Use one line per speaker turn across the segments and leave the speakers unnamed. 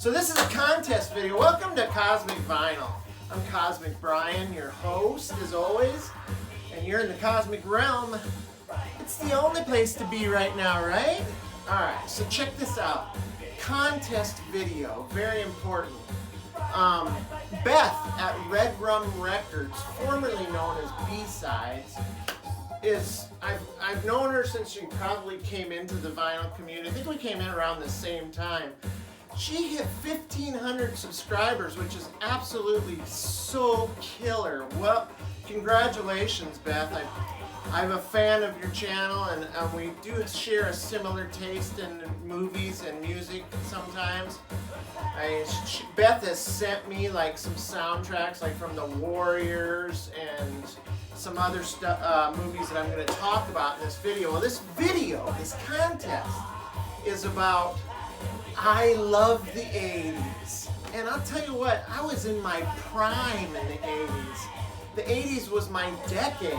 So this is a contest video. Welcome to Cosmic Vinyl. I'm Cosmic Brian, your host as always, and you're in the cosmic realm. It's the only place to be right now, right? Alright, so check this out. Contest video, very important. Beth at Redrum Records, formerly known as B-Sides, I've known her since she probably came into the vinyl community. I think we came in around the same time. She hit 1,500 subscribers, which is absolutely so killer. Well, congratulations, Beth. I'm a fan of your channel, and we do share a similar taste in movies and music sometimes. Beth has sent me like some soundtracks, like from The Warriors and some other movies that I'm going to talk about in this video. Well, this contest, is about I love the 80s. And I'll tell you what, I was in my prime in the 80s. The 80s was my decade.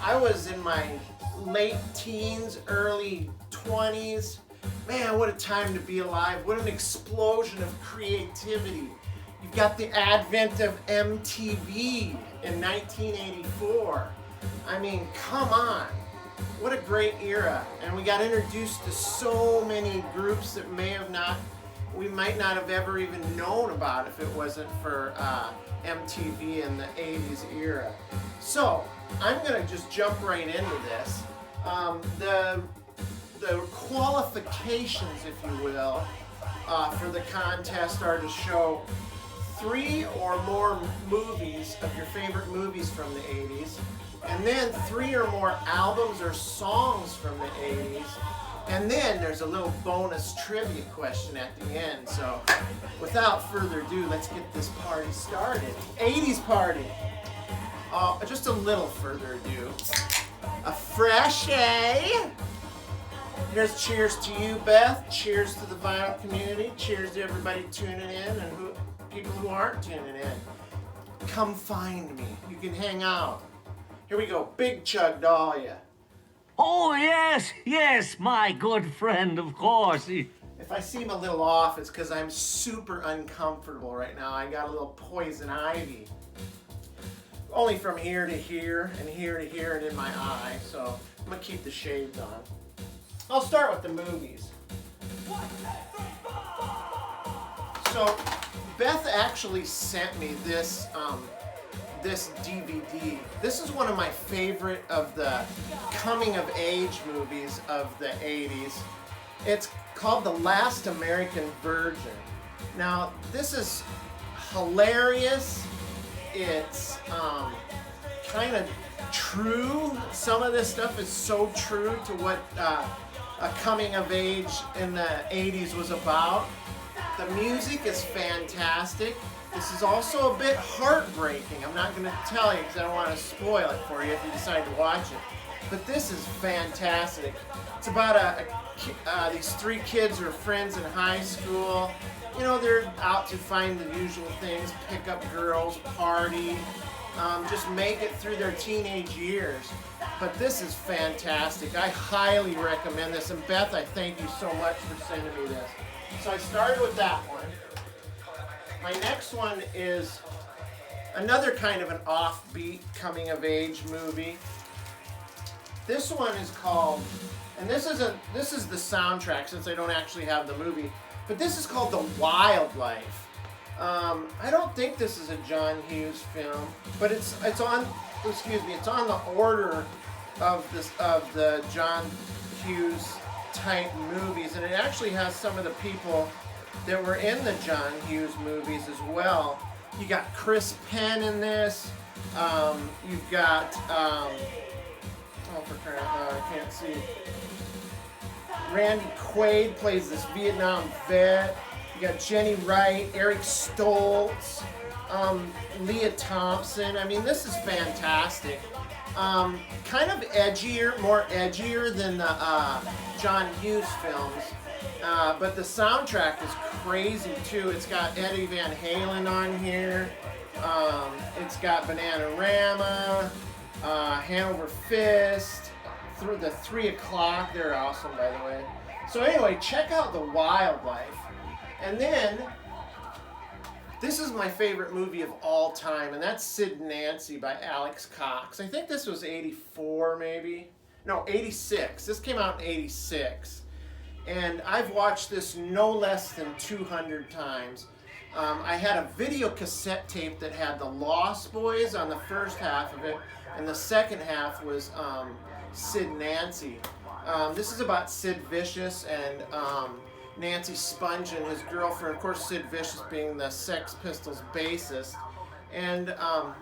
I was in my late teens, early 20s. Man, what a time to be alive. What an explosion of creativity. You've got the advent of MTV in 1984. I mean, come on. What a great era. And we got introduced to so many groups that we might not have ever even known about if it wasn't for MTV in the 80s era. So, I'm going to just jump right into this. The qualifications, if you will, for the contest are to show 3 or more movies of your favorite movies from the 80s, and then 3 or more albums or songs from the 80s, and then there's a little bonus trivia question at the end. So without further ado, let's get this party started. 80s party. Just a little further ado. A freshie. Here's cheers to you, Beth. Cheers to the vinyl community. Cheers to everybody tuning in and people who aren't tuning in. Come find me. You can hang out. Here we go. Big Chug Dahlia.
Oh, yes, my good friend, of course.
If I seem a little off, it's because I'm super uncomfortable right now. I got a little poison ivy. Only from here to here and here to here and in my eye, so I'm going to keep the shades on. I'll start with the movies. So, Beth actually sent me this DVD. This is one of my favorite of the coming-of-age movies of the 80s. It's called The Last American Virgin. Now, this is hilarious. It's kind of true. Some of this stuff is so true to what a coming-of-age in the 80s was about. The music is fantastic. This is also a bit heartbreaking. I'm not going to tell you because I don't want to spoil it for you if you decide to watch it. But this is fantastic. It's about these 3 kids who are friends in high school. You know, they're out to find the usual things, pick up girls, party, just make it through their teenage years. But this is fantastic. I highly recommend this. And Beth, I thank you so much for sending me this. So I started with that one. My next one is another kind of an offbeat coming-of-age movie. This one is called, and this is the soundtrack since I don't actually have the movie, but this is called The Wildlife. I don't think this is a John Hughes film, but it's on the order of the John Hughes type movies, and it actually has some of the people that were in the John Hughes movies as well. You got Chris Penn in this. You've got I can't see. Randy Quaid plays this Vietnam vet. You got Jenny Wright, Eric Stoltz, Leah Thompson. I mean, this is fantastic. Kind of edgier, more edgier than the John Hughes films. But the soundtrack is crazy too. It's got Eddie Van Halen on here. It's got Bananarama, Hanover Fist, through the 3 o'clock. They're awesome, by the way. So anyway, check out The Wildlife. And then This is my favorite movie of all time, and that's Sid and Nancy by Alex Cox. I think this was 84 maybe. No, 86. This came out in 86. And I've watched this no less than 200 times. I had a video cassette tape that had the Lost Boys on the first half of it, and the second half was Sid and Nancy. This is about Sid Vicious and Nancy Sponge and his girlfriend, of course Sid Vicious being the Sex Pistols bassist. And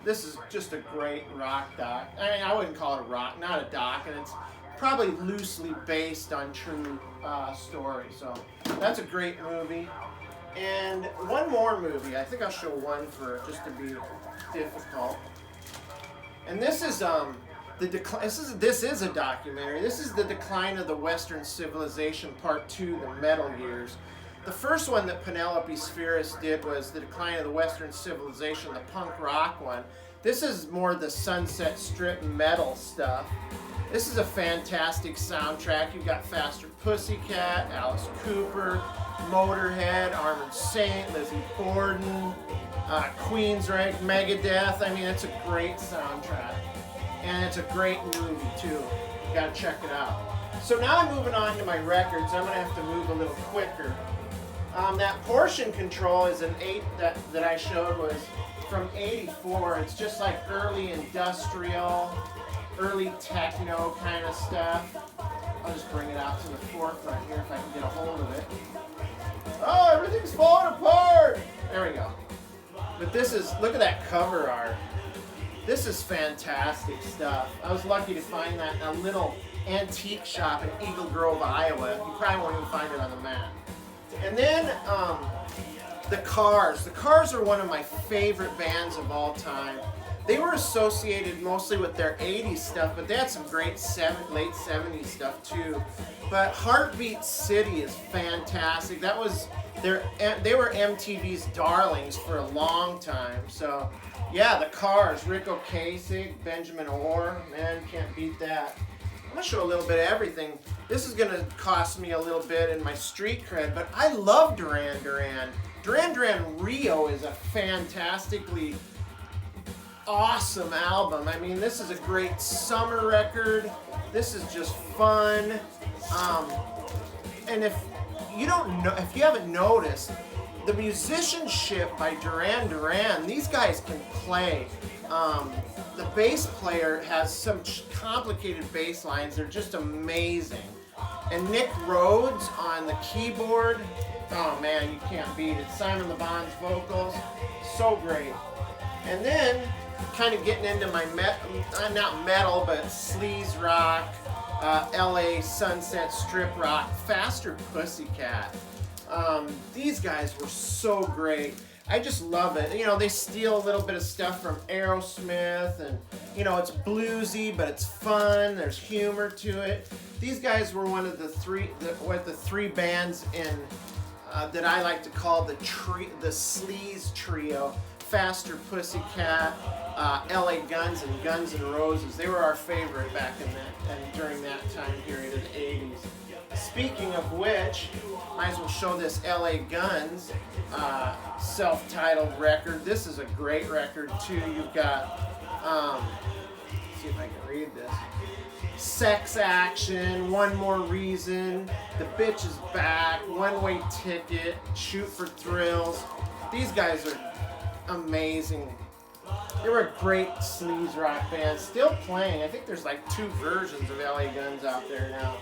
this is just a great rock doc. I mean, I wouldn't call it a rock, not a doc, and it's probably loosely based on true story. So that's a great movie. And one more movie. I think I'll show one for just to be difficult. And this is the decline. This is a documentary. This is the decline of the Western civilization, Part 2, the Metal Years. The first one that Penelope Spheris did was the decline of the Western civilization, the punk rock one. This is more the Sunset Strip metal stuff. This is a fantastic soundtrack. You've got Faster Pussycat, Alice Cooper, Motorhead, Armored Saint, Lizzie Borden, Queensryche, Megadeth. I mean, it's a great soundtrack. And it's a great movie, too. You gotta check it out. So now I'm moving on to my records. I'm gonna have to move a little quicker. That portion control is an 8 that I showed was from 84. It's just like early industrial, early techno kind of stuff. I'll just bring it out to the forefront here if I can get a hold of it. Oh, everything's falling apart! There we go. But this is, look at that cover art. This is fantastic stuff. I was lucky to find that in a little antique shop in Eagle Grove, Iowa. You probably won't even find it on the map. And then the Cars. The Cars are one of my favorite bands of all time. They were associated mostly with their 80s stuff, but they had some great late 70s stuff too. But Heartbeat City is fantastic. That was they were MTV's darlings for a long time. So yeah, the Cars, Rick Ocasek, Benjamin Orr, man, can't beat that. I'm gonna show a little bit of everything. This is gonna cost me a little bit in my street cred, but I love Duran Duran. Duran Duran Rio is a fantastically awesome album. I mean, this is a great summer record. This is just fun. And if you haven't noticed, the musicianship by Duran Duran, these guys can play. The bass player has some complicated bass lines. They're just amazing. And Nick Rhodes on the keyboard, oh man, you can't beat it. Simon Le Bon's vocals, so great. And then, kind of getting into my not metal, but sleaze rock, LA Sunset Strip rock, Faster Pussycat. These guys were so great. I just love it. You know, they steal a little bit of stuff from Aerosmith, and you know, it's bluesy, but it's fun. There's humor to it. These guys were one of the three bands in that I like to call the sleaze trio: Faster Pussycat, LA Guns, and Guns N' Roses. They were our favorite back in that and during that time period of the 80s. Speaking of which, might as well show this LA Guns self-titled record. This is a great record too. You've got, let's see if I can read this. Sex Action, One More Reason, The Bitch Is Back, One Way Ticket, Shoot for Thrills. These guys are amazing. They were a great sleaze rock band, still playing. I think there's like 2 versions of LA Guns out there now.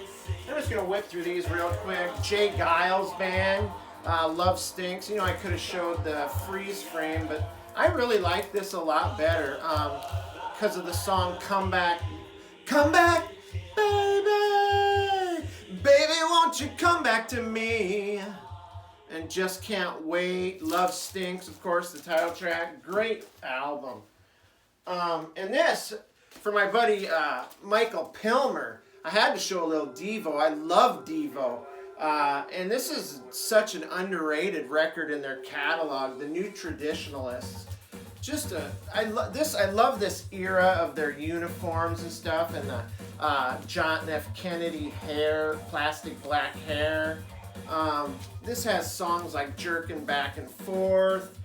I'm just going to whip through these real quick. Jay Giles Band, Love Stinks. You know, I could have showed the freeze frame, but I really like this a lot better because of the song Come Back. Come back, baby. Baby, won't you come back to me? And Just Can't Wait. Love Stinks, of course, the title track. Great album. And this, for my buddy Michael Pilmer, I had to show a little DeVo. I love DeVo. And this is such an underrated record in their catalog, The New Traditionalists. I love this era of their uniforms and stuff, and the John F. Kennedy hair, plastic black hair. This has songs like Jerkin' Back and Forth,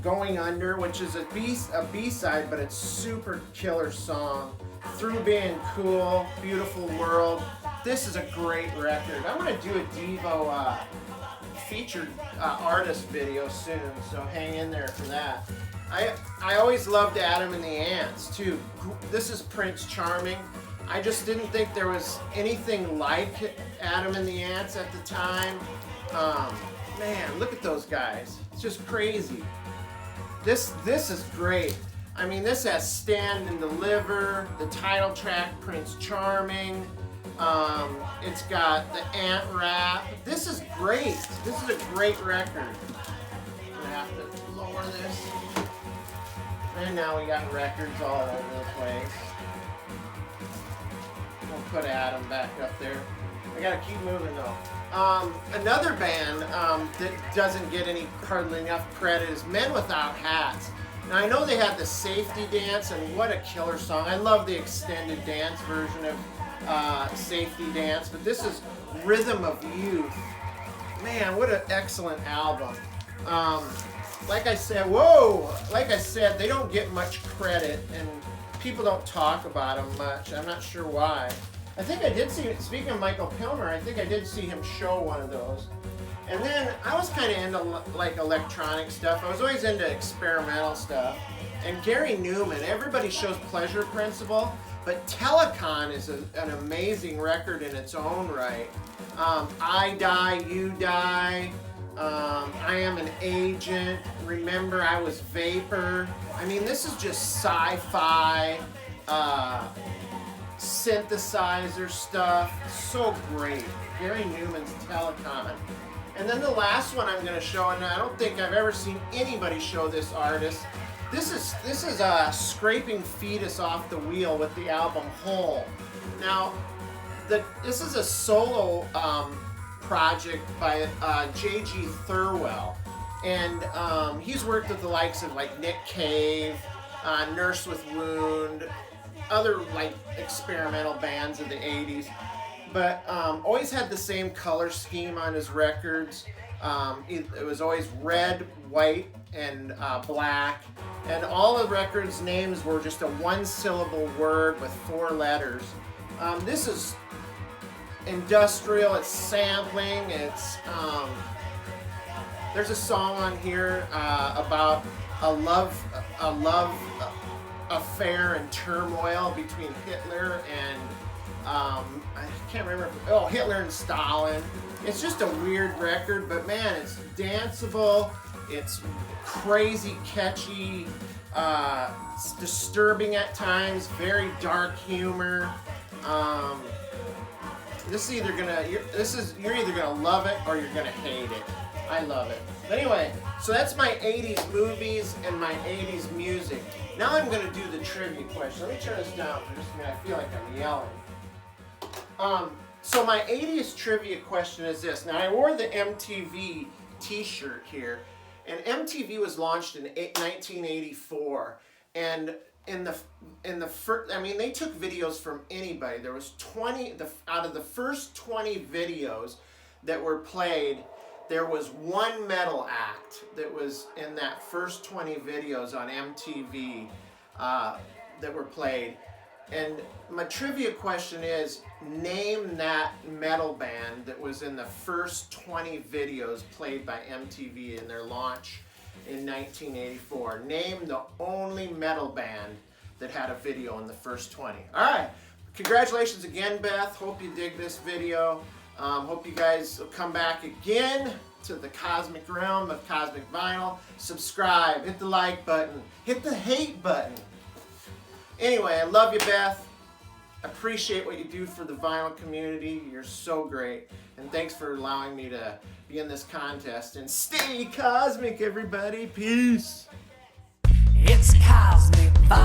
Going Under, which is a B-side, but it's super killer song. Through Being Cool, Beautiful World. This is a great record. I'm gonna do a DeVo featured artist video soon, so hang in there for that. I always loved Adam and the Ants too. This is Prince Charming. I just didn't think there was anything like Adam and the Ants at the time. Man, look at those guys. It's just crazy. This is great. I mean, this has Stand and Deliver, the title track, Prince Charming. It's got the Ant Rap. This is great. This is a great record. I'm gonna have to lower this. And now we got records all over the place. We'll put Adam back up there. I gotta keep moving though. Another band that doesn't get hardly enough credit is Men Without Hats. Now I know they had the Safety Dance, and what a killer song. I love the extended dance version of Safety Dance, but this is Rhythm of Youth. Man, what an excellent album. Like I said, they don't get much credit, and people don't talk about them much. I'm not sure why. I think I did see, speaking of Michael Pilmer, I think I did see him show one of those. And then I was kind of into like electronic stuff. I was always into experimental stuff. And Gary Newman, everybody shows Pleasure Principle, but Telecon is an amazing record in its own right. I Die, You Die, I Am an Agent, Remember I Was Vapor. I mean, this is just sci-fi, synthesizer stuff. So great. Gary Newman's Telecon. And then the last one I'm going to show, and I don't think I've ever seen anybody show this artist. This is Scraping Fetus Off the Wheel with the album Hole. Now, this is a solo project by J.G. Thirlwell, and he's worked with the likes of like Nick Cave, Nurse with Wound, other like experimental bands of the 80s, but always had the same color scheme on his records. It was always red, white, and black, and all the records' names were just a one-syllable word with 4 letters. This is industrial, it's sampling, it's there's a song on here about a love affair and turmoil between Hitler and I can't remember. Hitler and Stalin. It's just a weird record, but man, it's danceable. It's crazy catchy. It's disturbing at times. Very dark humor. You're either gonna love it or you're gonna hate it. I love it. But anyway, so that's my 80s movies and my 80s music. Now I'm gonna do the trivia question. Let me turn this down for just a minute. I feel like I'm yelling. So my 80s trivia question is this. Now I wore the MTV t-shirt here, and MTV was launched in 1984, and they took videos from anybody. There was 20 out of the first 20 videos that were played. There was one metal act that was in that first 20 videos on MTV that were played. And my trivia question is, name that metal band that was in the first 20 videos played by MTV in their launch in 1984. Name the only metal band that had a video in the first 20. All right, congratulations again, Beth. Hope you dig this video. Hope you guys will come back again to the cosmic realm of Cosmic Vinyl. Subscribe, hit the like button, hit the hate button. Anyway, I love you, Beth. Appreciate what you do for the vinyl community. You're so great. And thanks for allowing me to be in this contest. And stay cosmic, everybody. Peace.
It's Cosmic Vinyl.